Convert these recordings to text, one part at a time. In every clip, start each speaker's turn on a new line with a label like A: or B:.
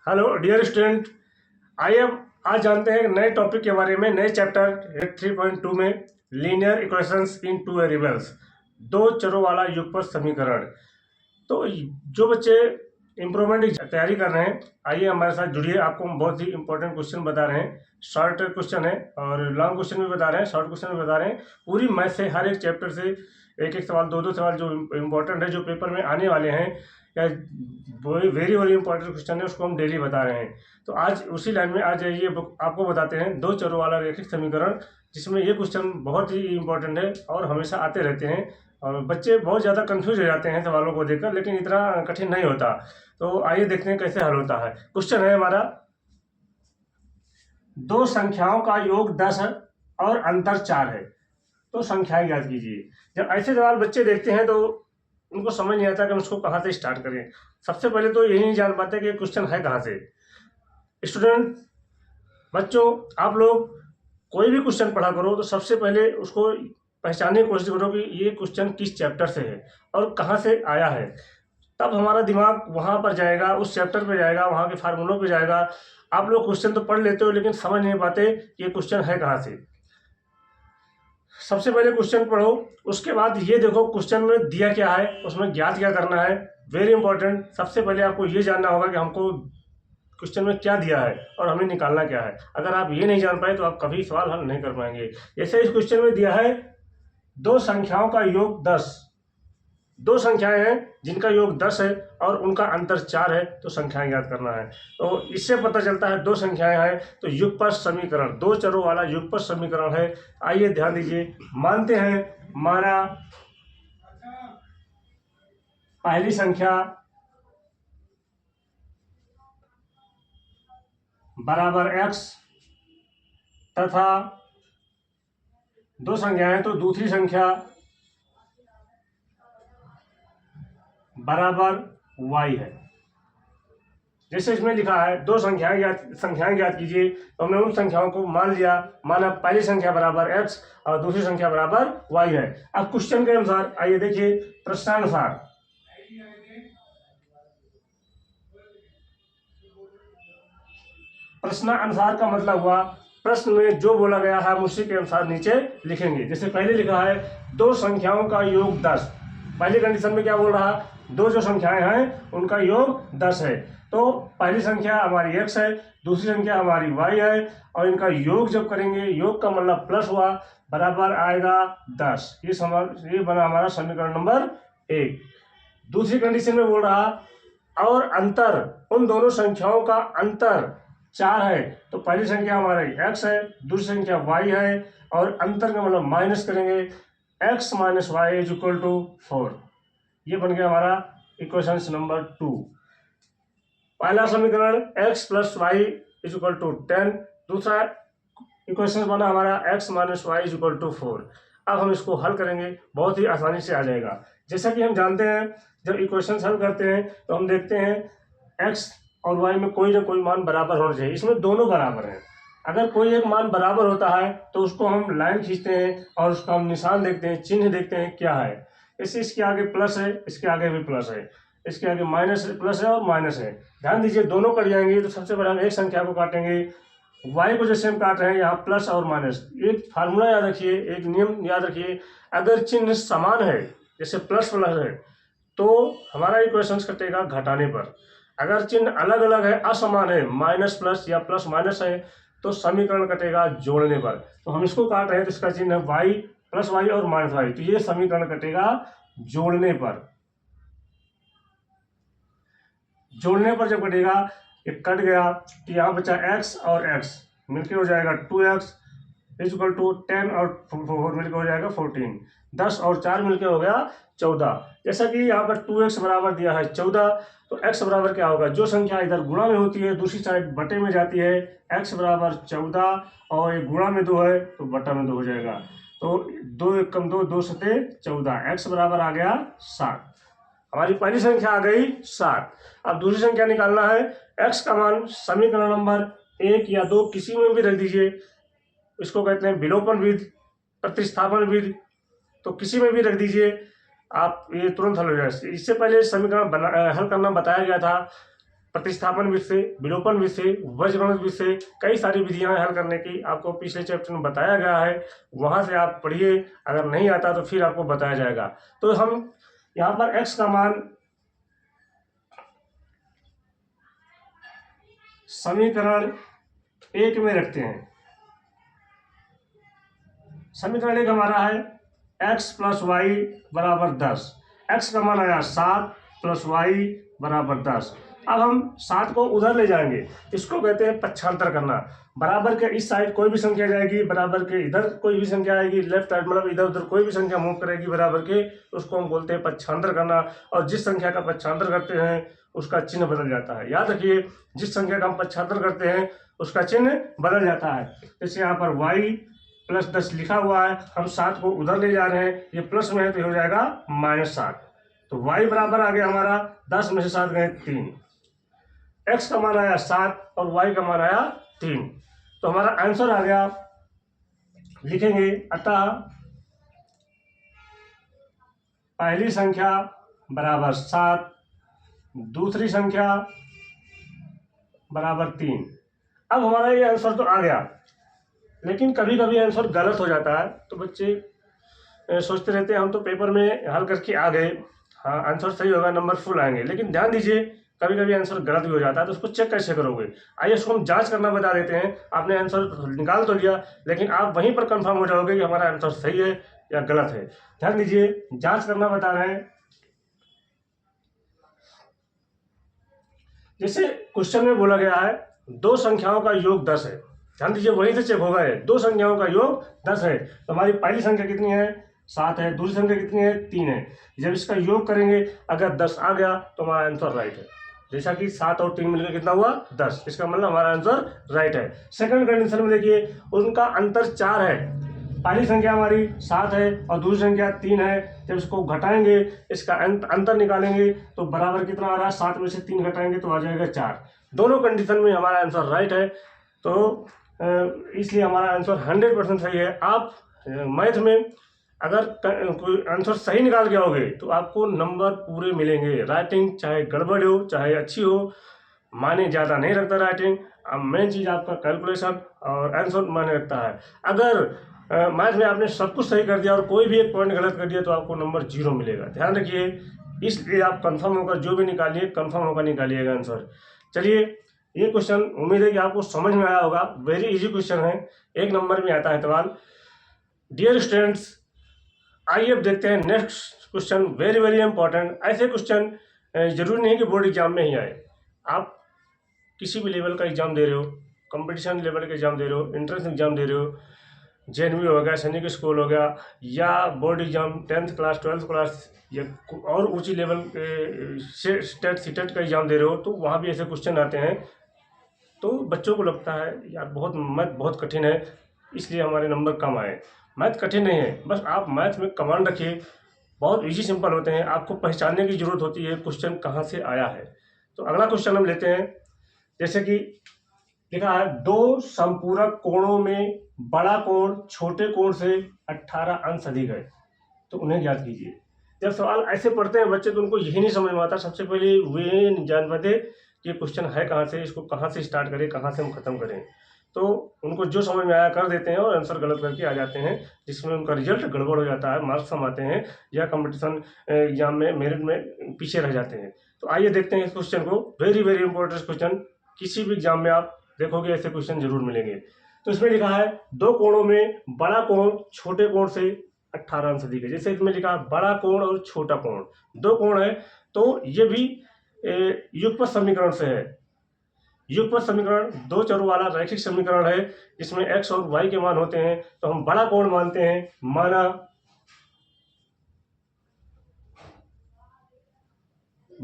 A: Hello dear student. आइए अब आज जानते हैं नए टॉपिक के बारे में, नए चैप्टर 3.2 में लीनियर इक्वेशंस इन टू वेरिएबल्स, दो चरों वाला युगपत समीकरण। तो जो बच्चे इम्प्रूवमेंट की तैयारी कर रहे हैं, आइए हमारे साथ जुड़िए। आपको हम बहुत ही इंपॉर्टेंट क्वेश्चन बता रहे हैं। शॉर्ट क्वेश्चन है और लॉन्ग क्वेश्चन भी बता रहे हैं, शॉर्ट क्वेश्चन भी बता रहे हैं। पूरी मैथ से हर एक चैप्टर से एक एक सवाल, दो दो सवाल जो इम्पोर्टेंट है, जो पेपर में आने वाले हैं या वेरी वेरी इंपॉर्टेंट क्वेश्चन है, उसको हम डेली बता रहे हैं। तो आज उसी लाइन में आज ये आपको बताते हैं दो चरों वाला रैखिक समीकरण, जिसमें ये क्वेश्चन बहुत ही इंपॉर्टेंट है और हमेशा आते रहते हैं। और बच्चे बहुत ज़्यादा कंफ्यूज हो जाते हैं सवालों को देखकर, लेकिन इतना कठिन नहीं होता। तो आइए देखते हैं कैसे हल होता है। क्वेश्चन है हमारा, दो संख्याओं का योग 10 है और अंतर 4 है, तो संख्याएं ज्ञात कीजिए। जब ऐसे सवाल बच्चे देखते हैं तो उनको समझ नहीं आता कि हम उसको कहाँ से स्टार्ट करें। सबसे पहले तो यही नहीं जान पाते कि क्वेश्चन है कहाँ से। स्टूडेंट बच्चों, आप लोग कोई भी क्वेश्चन पढ़ा करो तो सबसे पहले उसको पहचानने की कोशिश करो कि ये क्वेश्चन किस चैप्टर से है और कहाँ से आया है। तब हमारा दिमाग वहाँ पर जाएगा, उस चैप्टर पे जाएगा, वहाँ के फार्मूलों पे जाएगा। आप लोग क्वेश्चन तो पढ़ लेते हो लेकिन समझ नहीं पाते ये क्वेश्चन है कहाँ से। सबसे पहले क्वेश्चन पढ़ो, उसके बाद ये देखो क्वेश्चन में दिया क्या है, उसमें ज्ञात क्या करना है। Very important. सबसे पहले आपको ये जानना होगा कि हमको क्वेश्चन में क्या दिया है और हमें निकालना क्या है। अगर आप ये नहीं जान पाए तो आप कभी सवाल हल नहीं कर पाएंगे। जैसे इस क्वेश्चन में दिया है दो संख्याओं का योग 10, दो संख्याएं हैं जिनका योग 10 है और उनका अंतर 4 है, तो संख्याएं ज्ञात करना है। तो इससे पता चलता है दो संख्याएं हैं तो युगपत समीकरण, दो चरों वाला युगपत समीकरण है। आइए ध्यान दीजिए, मानते हैं हमारा पहली संख्या बराबर x तथा दो संख्याएं तो दूसरी संख्या बराबर y है। जैसे इसमें लिखा है दो संख्याएं ज्ञात कीजिए, तो हमने उन संख्याओं को मान लिया। माना पहली संख्या बराबर x और दूसरी संख्या बराबर y है। अब क्वेश्चन के अनुसार आइए देखिए, प्रश्नानुसार प्रश्नानुसार का मतलब हुआ प्रश्न में जो बोला गया है हम उसी के अनुसार नीचे लिखेंगे। जैसे पहले लिखा है दो संख्याओं का योग 10, पहली कंडीशन में क्या बोल रहा है, दो जो संख्याएं हैं उनका योग 10 है। तो पहली संख्या हमारी x है, दूसरी संख्या हमारी y है, और इनका योग जब करेंगे, योग का मतलब प्लस हुआ, बराबर आएगा 10। ये बना हमारा समीकरण नंबर 1। दूसरी कंडीशन में बोल रहा और अंतर, उन दोनों संख्याओं का अंतर 4 है। तो पहली संख्या हमारी x है, दूसरी संख्या y है, और अंतर का मतलब माइनस करेंगे, x minus y is equal to 4। ये बन गया हमारा इक्वेशन नंबर 2। पहला समीकरण x plus y is equal to 10, दूसरा इक्वेशन बना हमारा x minus y is equal to 4। अब हम इसको हल करेंगे, बहुत ही आसानी से आ जाएगा। जैसा कि हम जानते हैं जब इक्वेशन हल करते हैं तो हम देखते हैं x और y में कोई ना कोई मान बराबर होना चाहिए। इसमें दोनों बराबर हैं। अगर कोई एक मान बराबर होता है तो उसको हम लाइन खींचते हैं और उसका हम निशान देखते हैं, चिन्ह देखते हैं क्या है। जैसे इसके आगे प्लस है, इसके आगे भी प्लस है, इसके आगे माइनस, प्लस है और माइनस है। ध्यान दीजिए दोनों कट जाएंगे। तो सबसे पहले हम एक संख्या को काटेंगे, y को जैसे हम काट रहे हैं यहाँ प्लस और माइनस। एक फार्मूला याद रखिए, एक नियम याद रखिए, अगर चिन्ह समान है जैसे प्लस प्लस है तो हमारा इक्वेशन कटेगा घटाने पर। अगर चिन्ह अलग अलग है, असमान है, माइनस प्लस या प्लस माइनस है, तो समीकरण कटेगा जोड़ने पर। तो हम इसको काट रहे हैं तो इसका चिन्ह है y प्लस वाई और माइनस वाई, तो ये समीकरण कटेगा जोड़ने पर। जोड़ने पर जब कटेगा, ये कट गया तो यहाँ बचा x और x मिलके हो जाएगा 2x इज इक्वल टू 10 और 4 मिलकर हो जाएगा 14। 10 और 4 मिलकर हो गया 14। जैसा कि यहाँ पर 2x बराबर दिया है 14, तो x बराबर क्या होगा, जो संख्या इधर गुणा में होती है दूसरी साइड बटे में जाती है। x बराबर 14 और ये गुणा में 2 है तो बटा में 2 हो जाएगा। तो 2 1 कम 2, 2 सते 14, x बराबर आ गया 7। हमारी पहली संख्या आ गई 7। अब दूसरी संख्या निकालना है। x का मान समीकरण नंबर 1 या 2 किसी में भी रख दीजिए, इसको कहते हैं विलोपन विधि, प्रतिस्थापन विधि, तो किसी में भी रख दीजिए आप, ये तुरंत हल हो जाएगा। इससे पहले समीकरण हल करना बताया गया था। प्रतिस्थापन विधि से, विलोपन विधि से, बीजगणित विधि से, कई सारी विधियां हल करने की आपको पिछले चैप्टर में बताया गया है। वहां से आप पढ़िए, अगर नहीं आता तो फिर आपको बताया जाएगा। तो हम यहाँ पर x का मान समीकरण 1 में रखते हैं। समीकरण 1 हमारा है x + y = 10। x का मान आया 7 + y = 10। अब हम 7 को उधर ले जाएंगे, इसको कहते हैं पक्षांतर करना। बराबर के इस साइड कोई भी संख्या जाएगी, बराबर के इधर कोई भी संख्या आएगी, लेफ्ट साइड मतलब इधर उधर कोई भी संख्या मूव करेगी बराबर के, उसको हम बोलते हैं पक्षांतर करना। और जिस संख्या का पक्षांतर करते हैं उसका चिन्ह बदल जाता है। याद रखिए, जिस संख्या का हम पक्षांतर करते हैं उसका चिन्ह बदल जाता है। जैसे यहाँ पर y + 10 लिखा हुआ है, हम 7 को उधर ले जा रहे हैं, ये प्लस में है तो हो जाएगा -7। तो y बराबर आ गया हमारा 10 में से 7 गए 3। x का मान आया 7 और y का मान आया 3। तो हमारा आंसर आ गया, लिखेंगे अतः पहली संख्या बराबर 7, दूसरी संख्या बराबर 3। अब हमारा ये आंसर तो आ गया, लेकिन कभी कभी आंसर गलत हो जाता है। तो बच्चे सोचते रहते हैं हम तो पेपर में हल करके आ गए, हाँ आंसर सही होगा, नंबर फुल आएंगे। लेकिन ध्यान दीजिए, कभी कभी आंसर गलत भी हो जाता है, तो उसको चेक कैसे करोगे? आइए उसको हम जांच करना बता देते हैं। आपने आंसर निकाल तो लिया, लेकिन आप वहीं पर कंफर्म हो जाओगे कि हमारा आंसर सही है या गलत है। ध्यान दीजिए, जांच करना बता रहे हैं। जैसे क्वेश्चन में बोला गया है 2 संख्याओं का योग 10 है। ध्यान दीजिए, वहीं से चेक होगा, है 2 संख्याओं का योग 10 है। तो हमारी पहली संख्या कितनी है? 7 है। दूसरी संख्या कितनी है? 3 है। जब इसका योग करेंगे अगर 10 आ गया तो हमारा आंसर राइट है। जैसा कि 7 और 3 मिलकर कितना हुआ? 10। इसका मतलब हमारा आंसर राइट है। सेकंड कंडीशन में देखिए, उनका अंतर 4 है। पहली संख्या हमारी 7 है और दूसरी संख्या 3 है। जब इसको घटाएंगे, इसका अंतर निकालेंगे तो बराबर कितना आ रहा है? 7 में से 3 घटाएंगे तो आ जाएगा 4। दोनों कंडीशन में हमारा आंसर राइट है। तो इसलिए हमारा आंसर 100% सही है। आप मैथ में अगर कोई आंसर सही निकाल के आओगे तो आपको नंबर पूरे मिलेंगे। राइटिंग चाहे गड़बड़ हो चाहे अच्छी हो, माने ज़्यादा नहीं रखता राइटिंग। अब मेन चीज़ आपका कैलकुलेशन और आंसर माने रखता है। अगर मैथ में आपने सब कुछ सही कर दिया और कोई भी एक पॉइंट गलत कर दिया तो आपको नंबर 0 मिलेगा। ध्यान रखिए, इसलिए आप कंफर्म होकर जो भी निकालिए कंफर्म होकर निकालिएगा आंसर। चलिए, ये क्वेश्चन उम्मीद है कि आपको समझ में आया होगा। वेरी इजी क्वेश्चन है, 1 नंबर में आता है सवाल। डियर स्टूडेंट्स, आइए अब देखते हैं next question, very very important. ऐसे क्वेश्चन जरूरी नहीं कि बोर्ड एग्जाम में ही आए। आप किसी भी लेवल का एग्जाम दे रहे हो, कंपटीशन लेवल का एग्जाम दे रहे हो, एंट्रेंस एग्जाम दे रहे हो, जेएनवी हो गया, सैनिक स्कूल हो गया, या board exam 10th class 12th class या और ऊंची लेवल स्टेट सीटेट का एग्जाम दे रहे हो, तो वहाँ भी ऐसे क्वेश्चन आते हैं। तो बच्चों को लगता है यार मैथ बहुत कठिन है, इसलिए हमारे नंबर कम आए। मैथ कठिन नहीं है, बस आप मैथ में कमांड रखिए, बहुत इजी सिंपल होते हैं। आपको पहचानने की जरूरत होती है क्वेश्चन कहाँ से आया है। तो अगला क्वेश्चन हम लेते हैं। जैसे कि लिखा है 2 संपूरक कोणों में बड़ा कोण छोटे कोण से 18 अंश अधिक है, तो उन्हें ज्ञात कीजिए। जब सवाल ऐसे पढ़ते हैं बच्चे तो उनको यही नहीं समझ में आता। सबसे पहले वे जान पाते कि क्वेश्चन है कहाँ से, इसको कहाँ से स्टार्ट करें, कहाँ से हम खत्म करें। तो उनको जो समझ में आया कर देते हैं और आंसर गलत करके आ जाते हैं, जिसमें उनका रिजल्ट गड़बड़ हो जाता है, मार्क्स कम आते हैं या कंपटीशन एग्जाम में मेरिट में पीछे रह जाते हैं। तो आइए देखते हैं इस क्वेश्चन को। वेरी वेरी इंपॉर्टेंट क्वेश्चन, किसी भी एग्जाम में आप देखोगे ऐसे क्वेश्चन जरूर मिलेंगे। तो इसमें लिखा है 2 कोणों में बड़ा कोण छोटे कोण से 18 अंश अधिक है। जैसे इसमें लिखा है बड़ा कोण और छोटा कोण, 2 कोण है, तो ये भी युगपत समीकरण से है। युगपत समीकरण 2 चरों वाला रैखिक समीकरण है, जिसमें x और y के मान होते हैं। तो हम बड़ा कोण मानते हैं, माना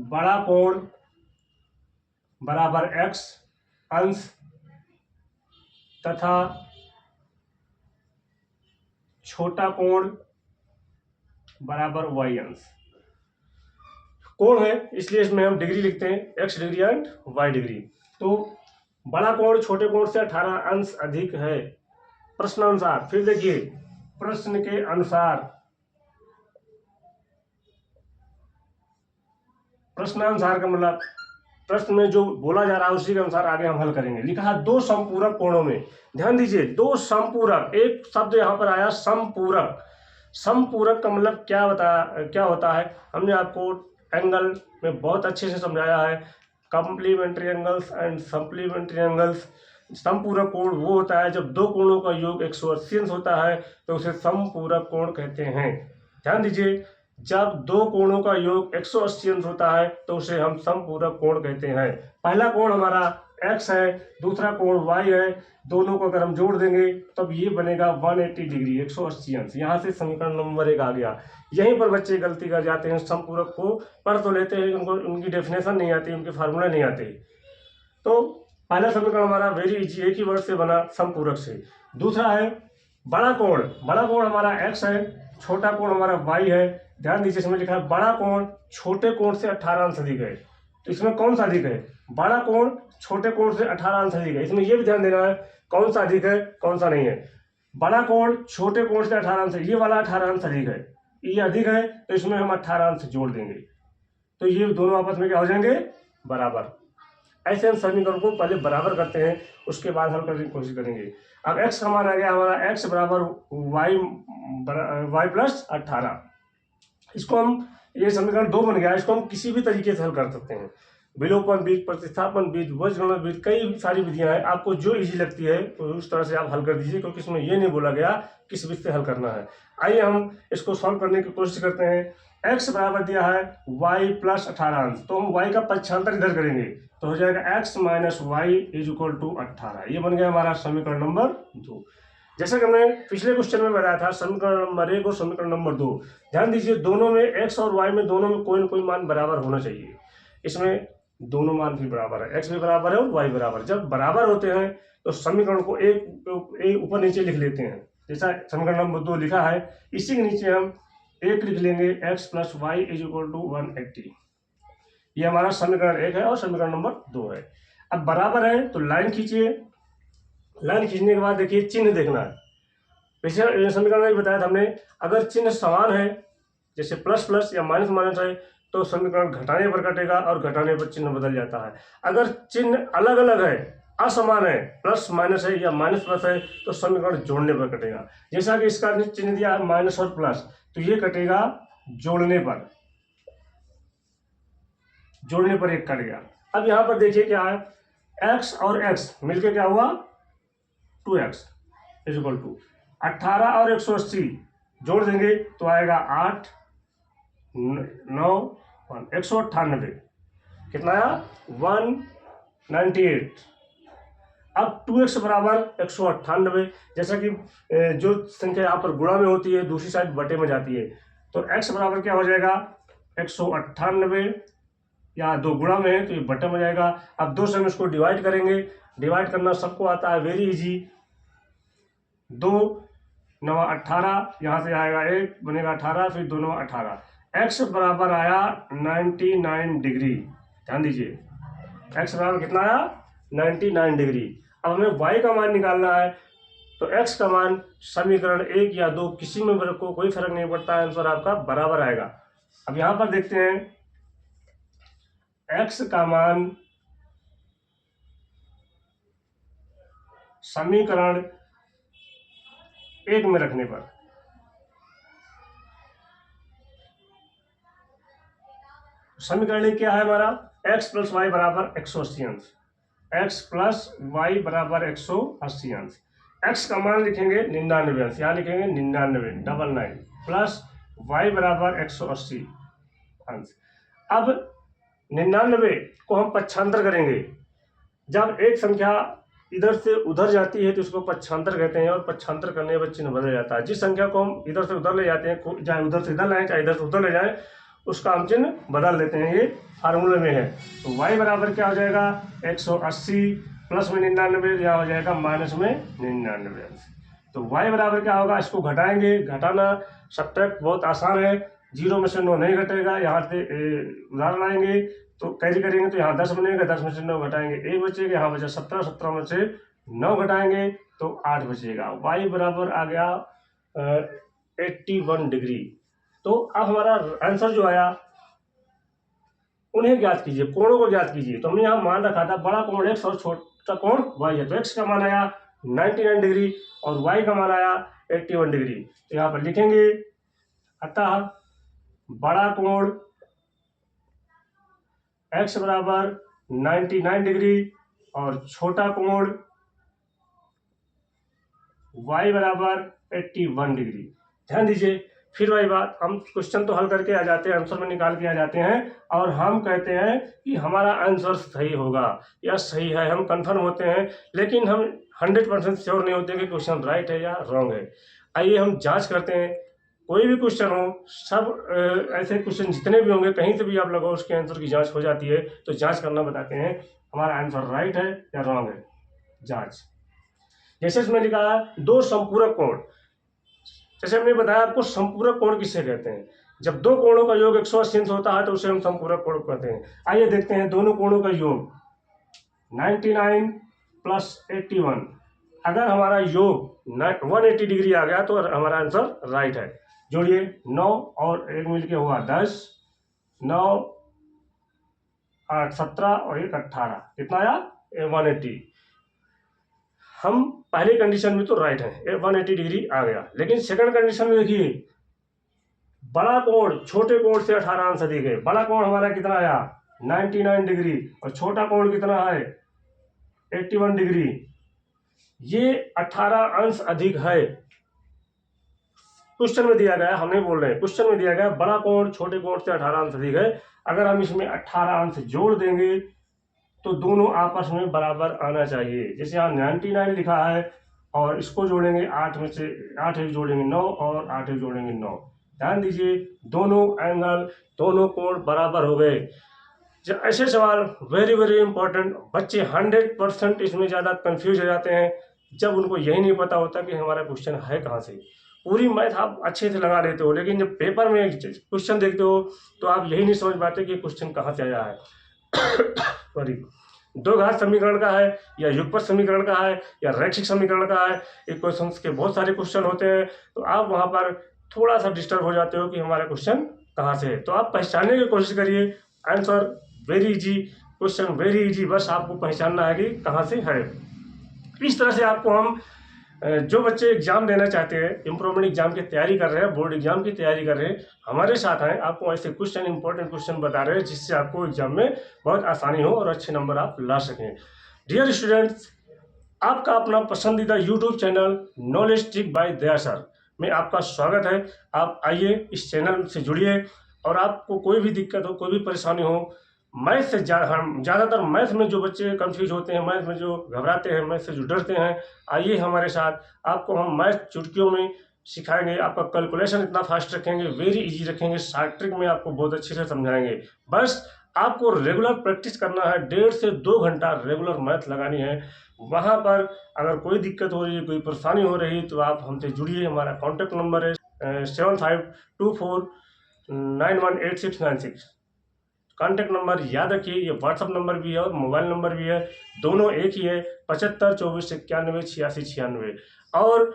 A: बड़ा कोण बराबर x अंश तथा छोटा कोण बराबर y अंश। कोण है इसलिए इसमें हम डिग्री लिखते हैं, x degree and y degree. तो बड़ा कोण छोटे कोण से 18 अंश अधिक है प्रश्नानुसार। फिर देखिए, प्रश्न के अनुसार, प्रश्नानुसार का मतलब प्रश्न में जो बोला जा रहा है उसी के अनुसार आगे हम हल करेंगे। लिखा है दो समपूरक कोणों में, ध्यान दीजिए दो समपूरक, एक शब्द यहाँ पर आया समपूरक। समपूरक का मतलब क्या होता है, हमने आपको एंगल में बहुत अच्छे से समझाया है, complementary angles and supplementary angles. समपूरक कोण वो होता है जब दो कोणों का योग 180 अंश होता है तो उसे समपूरक कोण कहते हैं। ध्यान दीजिए, जब दो कोणों का योग 180 अंश होता है तो उसे हम समपूरक कोण कहते हैं। पहला कोण हमारा x है, दूसरा कोण y है, दोनों को अगर हम जोड़ देंगे तब ये बनेगा 180 डिग्री, 180 अंश। यहाँ से समीकरण नंबर 1 आ गया। यहीं पर बच्चे गलती कर जाते हैं, समपूरक को पढ़ तो लेते हैं लेकिन उनकी डेफिनेशन नहीं आती, उनके फार्मूले नहीं आते। तो पहला समीकरण हमारा वेरी इजी, एक ही वर्ड से बना, समपूरक से। दूसरा है बड़ा कोण। बड़ा कोण हमारा x है, छोटा कोण हमारा y है। ध्यान दीजिए, इसमें लिखा है बड़ा कोण छोटे कोण से 18 अंश अधिक है। तो इसमें कौन सा अधिक है, बड़ा कोण छोटे कोण से 18 अंश अधिक है। इसमें यह भी ध्यान देना है कौन सा अधिक है कौन सा नहीं है। बड़ा कोण छोटे कोण से 18 अंश, ये वाला 18 अंश अधिक है, ये अधिक है तो इसमें हम 18 अंश जोड़ देंगे तो ये दोनों आपस में क्या हो जाएंगे, बराबर। ऐसे हम समीकरण को पहले बराबर करते हैं, उसके बाद हल करने की कोशिश करेंगे। अब x का मान आ गया हमारा, x बराबर y प्लस 18। इसको हम, ये समीकरण 2 बन गया, इसको हम किसी भी तरीके से हल कर सकते हैं। विलोपन बीज, प्रतिस्थापन बीज, वज्रगणन बीज, कई सारी विधियां हैं, आपको जो इजी लगती है उस तरह से आप हल कर दीजिए, क्योंकि इसमें ये नहीं बोला गया किस विधि से हल करना है। आइए हम इसको सॉल्व करने की कोशिश करते हैं। x बराबर दिया है y प्लस 18 अंश, तो हम y का पक्षांतर इधर करेंगे तो हो जाएगा x minus y is equal to 18। ये बन गया हमारा समीकरण नंबर 2। जैसा कि हमने पिछले क्वेश्चन में बताया था, समीकरण नंबर 1 और समीकरण नंबर 2, ध्यान दीजिए दोनों में x और y में दोनों में कोई न कोई मान बराबर होना चाहिए। इसमें दोनों मान भी बराबर है, x भी बराबर है और y बराबर। जब बराबर होते हैं तो समीकरण को एक ऊपर नीचे लिख लेते हैं। जैसा समीकरण नंबर 2 लिखा है, इसी के नीचे हम एक लिख लेंगे, x plus y is equal to 180। ये हमारा समीकरण 1 है और समीकरण नंबर 2 है। अब बराबर है तो लाइन खींचिए, लाइन खींचने के बाद देखिए चिन्ह देखना है। पिछले समीकरण में बताया था हमने, अगर चिन्ह समान है जैसे प्लस प्लस या माइनस माइनस है तो समीकरण घटाने पर कटेगा और घटाने पर चिन्ह बदल जाता है। अगर चिन्ह अलग अलग है, असमान है, प्लस माइनस है या माइनस प्लस है तो समीकरण जोड़ने पर कटेगा। जैसा कि इसका चिन्ह दिया है माइनस और प्लस, तो ये कटेगा जोड़ने पर, जोड़ने पर एक कट गया। अब यहां पर देखिए क्या है, x और x मिलके क्या हुआ 2x इज इक्वल टू 18 और 180 जोड़ देंगे तो आएगा 8 9 198। कितना आया 198। अब 2x बराबर 198। जैसा कि जो संख्या यहाँ पर गुणा में होती है दूसरी साइड बटे में जाती है, तो x बराबर क्या हो जाएगा 198, यहाँ 2 गुणा में है तो ये बटे में जाएगा। अब 2 से हम इसको डिवाइड करेंगे, डिवाइड करना सबको आता है, वेरी इजी। 2 9 18, यहाँ से आएगा 1 बनेगा 18, फिर 2 9 18। x बराबर आया 99 डिग्री। ध्यान दीजिए x बराबर कितना आया 99 डिग्री। अब हमें y का मान निकालना है, तो x का मान समीकरण 1 या 2 किसी में को कोई फर्क नहीं पड़ता है, आंसर आपका बराबर आएगा। अब यहाँ पर देखते हैं x का मान समीकरण 1 में रखने पर, समीकरण 1 क्या है हमारा, x प्लस वाई बराबर 180 अंश, x प्लस वाई बराबर 180 अंश। x का मान लिखेंगे 99 अंश, यहाँ लिखेंगे 99 प्लस y बराबर 180 अंश। अब 99 को हम पक्षांतर करेंगे। जब एक संख्या इधर से उधर जाती है तो उसको पक्षांतर कहते हैं, और पक्षांतर करने पर चिन्ह बदल जाता है। जिस संख्या को हम इधर से उधर ले जाते हैं, चाहे उधर से इधर लाएं चाहे इधर से उधर ले जाएं, उसका हम चिन्ह बदल देते हैं, ये फार्मूले में है। तो y बराबर क्या हो जाएगा 180 प्लस में 99, या हो जाएगा माइनस में 99 अंश। तो y बराबर क्या होगा, इसको घटाएंगे, घटाना सब्ट्रैक्ट बहुत आसान है, 0 में से 9 नहीं घटेगा। यहाँ से उदाहरण आएंगे तो कैरी करेंगे तो यहाँ 10 बनेगा, 10 में से 9 घटाएंगे 1 बचेगा, यहाँ बचा 17, 17 में से 9 घटाएंगे तो 8 बचेगा। y बराबर आ गया 81 डिग्री। तो अब हमारा आंसर जो आया उन्हें ज्ञात कीजिए, कोणों को ज्ञात कीजिए। तो हमने यहाँ मान रखा था बड़ा कोण x और छोटा कोण y है। तो x का मान आया 99 डिग्री और y का मान आया 81 डिग्री। तो यहाँ पर लिखेंगे, अतः बड़ा कोण x बराबर 99 डिग्री और छोटा कोण y बराबर 81 डिग्री। ध्यान दीजिए, फिर वही बात, हम क्वेश्चन तो हल करके आ जाते हैं, आंसर में निकाल के आ जाते हैं और हम कहते हैं कि हमारा आंसर सही होगा या सही है, हम कंफर्म होते हैं, लेकिन हम 100% श्योर नहीं होते कि क्वेश्चन राइट है या रॉन्ग है। आइए हम जांच करते हैं। कोई भी क्वेश्चन हो, सब ऐसे क्वेश्चन जितने भी होंगे, कहीं से भी आप लगाओ उसके आंसर की जाँच हो जाती है। तो जाँच करना बताते हैं हमारा आंसर राइट है या रॉन्ग है। जाँच, जैसे इसमें लिखा है दो संपूरक कोण। जैसे हमने बताया आपको, संपूरक कोण किसे कहते हैं? जब दो कोणों का योग 180 अंश होता है तो उसे हम संपूरक कोण कहते हैं। आइए देखते हैं दोनों कोणों का योग 99 प्लस 81। अगर हमारा योग 180 डिग्री आ गया तो हमारा आंसर राइट है। जोड़िए, 9 और 1 मिलके हुआ 10, 9 8 17 और 1 18, कितना आया? 180। हम पहले कंडीशन में तो राइट है, 180 डिग्री आ गया। लेकिन सेकंड कंडीशन में देखिए, बड़ा कोण छोटे कोण से 18 अंश अधिक है। बड़ा कोण हमारा कितना आया? 99 डिग्री और छोटा कोण कितना है? 81 डिग्री। ये 18 अंश अधिक है, क्वेश्चन में दिया गया, हम नहीं बोल रहे हैं, क्वेश्चन में दिया गया बड़ा कोण छोटे कोण से 18 अंश अधिक है। अगर हम इसमें 18 अंश जोड़ देंगे तो दोनों आपस में बराबर आना चाहिए। जैसे यहाँ 99 लिखा है और इसको जोड़ेंगे 8 में से 8 एक जोड़ेंगे 9 और 8 एक जोड़ेंगे 9। ध्यान दीजिए, दोनों एंगल दोनों कोण बराबर हो गए। ऐसे सवाल वेरी वेरी इंपॉर्टेंट, बच्चे 100% इसमें ज़्यादा कंफ्यूज हो जाते हैं जब उनको यही नहीं पता होता कि हमारा क्वेश्चन है कहाँ से। पूरी मैथ आप अच्छे से लगा लेते हो, लेकिन जब पेपर में क्वेश्चन देखते हो तो आप यही नहीं समझ पाते कि क्वेश्चन कहाँ से आया है। सॉरी, दो घात समीकरण का है या युगपत समीकरण का है या रैखिक समीकरण का है, एक क्वेश्चन के बहुत सारे क्वेश्चन होते हैं, तो आप वहाँ पर थोड़ा सा डिस्टर्ब हो जाते हो कि हमारा क्वेश्चन कहाँ से है। तो आप पहचानने की कोशिश करिए, answer very easy, question very easy, बस आपको पहचानना है कि कहाँ से है। इस तरह से आपको हम, जो बच्चे एग्जाम देना चाहते हैं, इम्प्रूवमेंट एग्जाम की तैयारी कर रहे हैं, बोर्ड एग्जाम की तैयारी कर रहे हैं, हमारे साथ हैं, आपको ऐसे क्वेश्चन इंपॉर्टेंट क्वेश्चन बता रहे हैं जिससे आपको एग्जाम में बहुत आसानी हो और अच्छे नंबर आप ला सकें। डियर स्टूडेंट्स, आपका अपना पसंदीदा YouTube channel knowledge trick bye दया सर में आपका स्वागत है। आप आइए, इस चैनल से जुड़िए और आपको कोई भी दिक्कत हो, कोई भी परेशानी हो, मैथ से ज़्यादातर मैथ में जो बच्चे कंफ्यूज होते हैं, मैथ में जो घबराते हैं, मैथ से जो डरते हैं, आइए हमारे साथ, आपको हम मैथ चुटकियों में सिखाएंगे। आपका कैलकुलेशन इतना फास्ट रखेंगे, वेरी इजी रखेंगे, शॉर्ट ट्रिक में आपको बहुत अच्छे से समझाएंगे। बस आपको रेगुलर प्रैक्टिस करना है, 1.5 से 2 घंटा रेगुलर मैथ लगानी है। वहाँ पर अगर कोई दिक्कत हो रही है, कोई परेशानी हो रही है, तो आप हमसे जुड़िए। हमारा कॉन्टैक्ट नंबर है 7524918696। कॉन्टैक्ट नंबर याद रखिए, ये व्हाट्सअप नंबर भी है और मोबाइल नंबर भी है, दोनों एक ही है, 75 24 91 86 96। और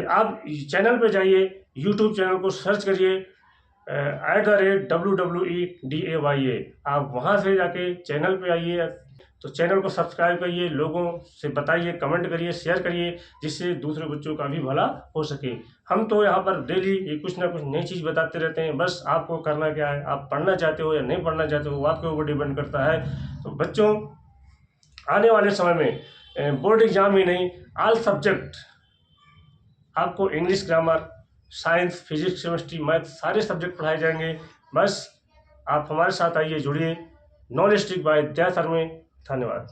A: आप चैनल पे जाइए, यूट्यूब चैनल को सर्च करिए @WWEDAYA। आप वहाँ से जाके चैनल पे आइए, तो चैनल को सब्सक्राइब करिए, लोगों से बताइए, कमेंट करिए, शेयर करिए, जिससे दूसरे बच्चों का भी भला हो सके। हम तो यहाँ पर डेली कुछ ना कुछ नई चीज़ बताते रहते हैं। बस आपको करना क्या है, आप पढ़ना चाहते हो या नहीं पढ़ना चाहते हो, वो आपके ऊपर डिपेंड करता है। तो बच्चों, आने वाले समय में बोर्ड एग्जाम ही नहीं, ऑल सब्जेक्ट आपको English, grammar, science, physics, chemistry, math सारे सब्जेक्ट पढ़ाए जाएंगे। बस आप हमारे साथ आइए, जुड़िए नॉलेज ट्रिक बाय दया सर में। धन्यवाद।